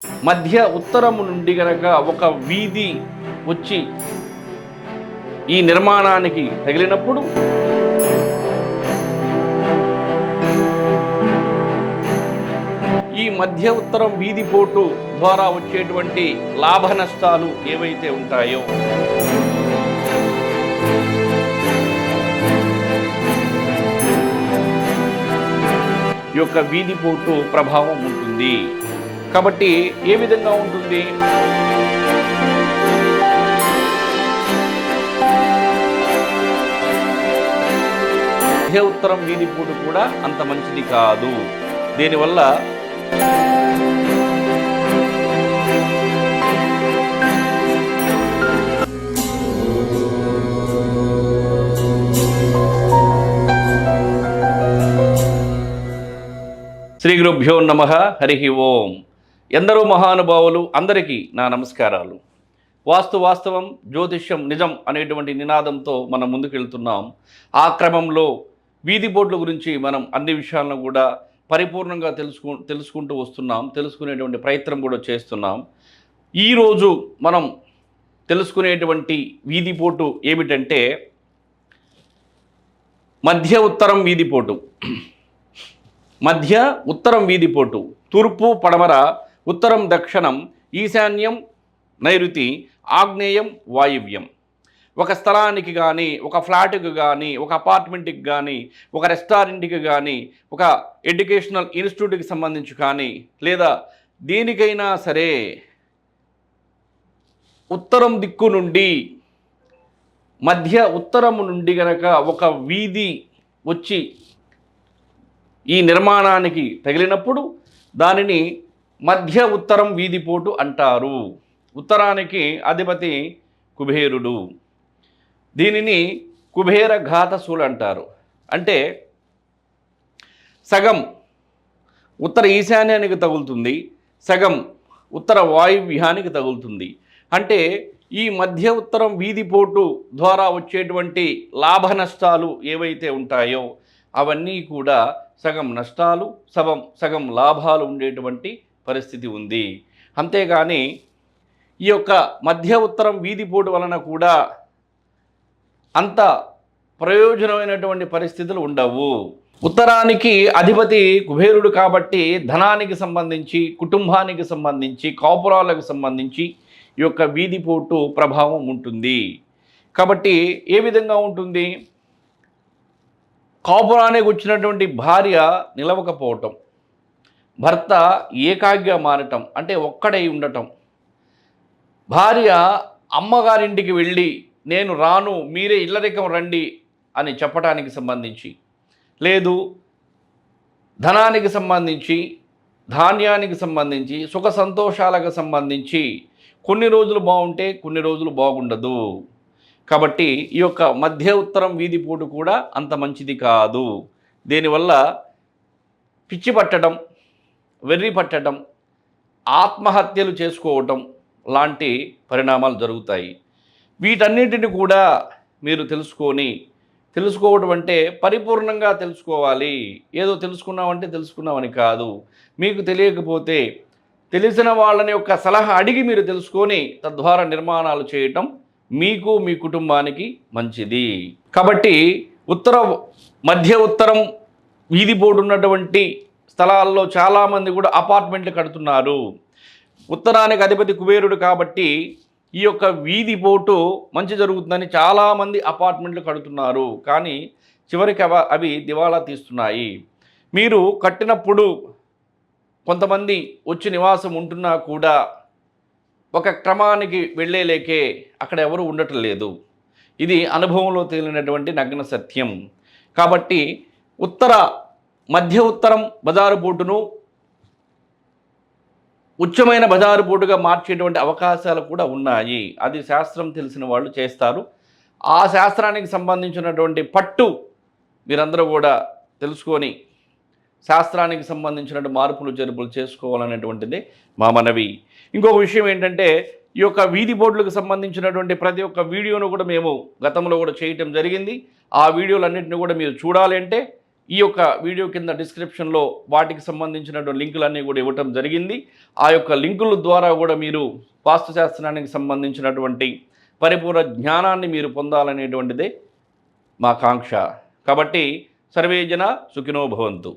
మధ్య ఉత్తరము నుండి గనక ఒక వీధి వచ్చి ఈ నిర్మాణానికి తగిలినప్పుడు ఈ మధ్య ఉత్తరం వీధి పోటు ద్వారా వచ్చేటువంటి లాభ నష్టాలు ఏవైతే ఉంటాయో ఈ యొక్క వీధి పోటు ప్రభావం ఉంటుంది. కాబట్టి ఏ విధంగా ఉంటుంది? మధ్య ఉత్తరం వీధి పోటు కూడా అంత మంచిది కాదు. దీనివల్ల శ్రీ గురుభ్యో నమః. హరి ఓం. ఎందరో మహానుభావులు అందరికీ నా నమస్కారాలు. వాస్తవం జ్యోతిష్యం నిజం అనేటువంటి నినాదంతో మనం ముందుకెళ్తున్నాం. ఆ క్రమంలో వీధి బోర్డుల గురించి మనం అన్ని విషయాలను కూడా పరిపూర్ణంగా తెలుసుకుంటూ వస్తున్నాం. తెలుసుకునేటువంటి ప్రయత్నం కూడా చేస్తున్నాం. ఈరోజు మనం తెలుసుకునేటువంటి వీధి పోటు ఏమిటంటే మధ్య ఉత్తరం వీధి పోటు. మధ్య ఉత్తరం వీధి పోటు తూర్పు పడమర, ఉత్తరం దక్షిణం, ఈశాన్యం నైరుతి, ఆగ్నేయం వాయువ్యం. ఒక స్థలానికి కానీ, ఒక ఫ్లాట్కి కానీ, ఒక అపార్ట్మెంట్కి కానీ, ఒక రెస్టారెంట్కి కానీ, ఒక ఎడ్యుకేషనల్ ఇన్స్టిట్యూట్కి సంబంధించి కానీ, లేదా దేనికైనా సరే ఉత్తరం దిక్కు నుండి మధ్య ఉత్తరము నుండి గనక ఒక వీధి వచ్చి ఈ నిర్మాణానికి తగిలినప్పుడు దానిని మధ్య ఉత్తరం వీధి పోటు అంటారు. ఉత్తరానికి అధిపతి కుబేరుడు. దీనిని కుబేర ఘాతసులు అంటారు. అంటే సగం ఉత్తర ఈశాన్యానికి తగులుతుంది, సగం ఉత్తర వాయువ్యానికి తగులుతుంది. అంటే ఈ మధ్య ఉత్తరం వీధి పోటు ద్వారా వచ్చేటువంటి లాభ నష్టాలు ఏవైతే ఉంటాయో అవన్నీ కూడా సగం నష్టాలు, సగం లాభాలు ఉండేటువంటి పరిస్థితి ఉంది. అంతేగాని ఈ యొక్క మధ్య ఉత్తరం వీధి పోటు వలన కూడా అంత ప్రయోజనమైనటువంటి పరిస్థితులు ఉండవు. ఉత్తరానికి అధిపతి కుబేరుడు కాబట్టి ధనానికి సంబంధించి, కుటుంబానికి సంబంధించి, కాపురాలకు సంబంధించి ఈ యొక్క వీధి పోటు ప్రభావం ఉంటుంది. కాబట్టి ఏ విధంగా ఉంటుంది? కాపురానికి వచ్చినటువంటి భార్య నిలవకపోవటం, భర్త ఏకాగ్గా మారటం, అంటే ఒక్కడై ఉండటం, భార్య అమ్మగారింటికి వెళ్ళి నేను రాను, మీరే ఇల్లరికం రండి అని చెప్పడానికి సంబంధించి, లేదు ధనానికి సంబంధించి, ధాన్యానికి సంబంధించి, సుఖ సంతోషాలకు సంబంధించి కొన్ని రోజులు బాగుంటే కొన్ని రోజులు బాగుండదు. కాబట్టి ఈ యొక్క మధ్య ఉత్తరం వీధి పోటు కూడా అంత మంచిది కాదు. దీనివల్ల పిచ్చి పట్టడం, వెర్రి పట్టడం, ఆత్మహత్యలు చేసుకోవటం లాంటి పరిణామాలు జరుగుతాయి. వీటన్నిటిని కూడా మీరు తెలుసుకోవడం అంటే పరిపూర్ణంగా తెలుసుకోవాలి. ఏదో తెలుసుకున్నామంటే తెలుసుకున్నామని కాదు. మీకు తెలియకపోతే తెలిసిన వాళ్ళని యొక్క సలహా అడిగి మీరు తెలుసుకొని తద్వారా నిర్మాణాలు చేయటం మీకు, మీ కుటుంబానికి మంచిది. కాబట్టి మధ్య ఉత్తరం వీధి పోటు ఉన్నటువంటి స్థలాల్లో చాలామంది కూడా అపార్ట్మెంట్లు కడుతున్నారు. ఉత్తరానికి అధిపతి కుబేరుడు కాబట్టి ఈ యొక్క వీధి పోటు మంచి జరుగుతుందని చాలామంది అపార్ట్మెంట్లు కడుతున్నారు. కానీ చివరికి అవి దివాళా తీస్తున్నాయి. మీరు కట్టినప్పుడు కొంతమంది వచ్చి నివాసం ఉంటున్నా కూడా ఒక క్రమానికి వెళ్ళేలేకే అక్కడ ఎవరు ఉండటం లేదు. ఇది అనుభవంలో తేలినటువంటి నగ్న సత్యం. కాబట్టి మధ్య ఉత్తరం బజారు పోటును ఉచ్చమైన బజారు పోటుగా మార్చేటువంటి అవకాశాలు కూడా ఉన్నాయి. అది శాస్త్రం తెలిసిన వాళ్ళు చేస్తారు. ఆ శాస్త్రానికి సంబంధించినటువంటి పట్టు మీరందరూ కూడా తెలుసుకొని శాస్త్రానికి సంబంధించినటువంటి మార్పులు చేర్పులు చేసుకోవాలనేటువంటిది మా మనవి. ఇంకొక విషయం ఏంటంటే ఈ యొక్క వీధి బోర్డులకు సంబంధించినటువంటి ప్రతి ఒక్క వీడియోను కూడా మేము గతంలో కూడా చేయటం జరిగింది. ఆ వీడియోలన్నింటినీ కూడా మీరు చూడాలి అంటే ఈ యొక్క వీడియో కింద డిస్క్రిప్షన్లో వాటికి సంబంధించినటువంటి లింకులన్నీ కూడా ఇవ్వటం జరిగింది. ఆ యొక్క లింకుల ద్వారా కూడా మీరు వాస్తు శాస్త్రానికి సంబంధించినటువంటి పరిపూర్ణ జ్ఞానాన్ని మీరు పొందాలనేటువంటిదే మా కాంక్ష. కాబట్టి సర్వే జన సుఖినో భవంతు.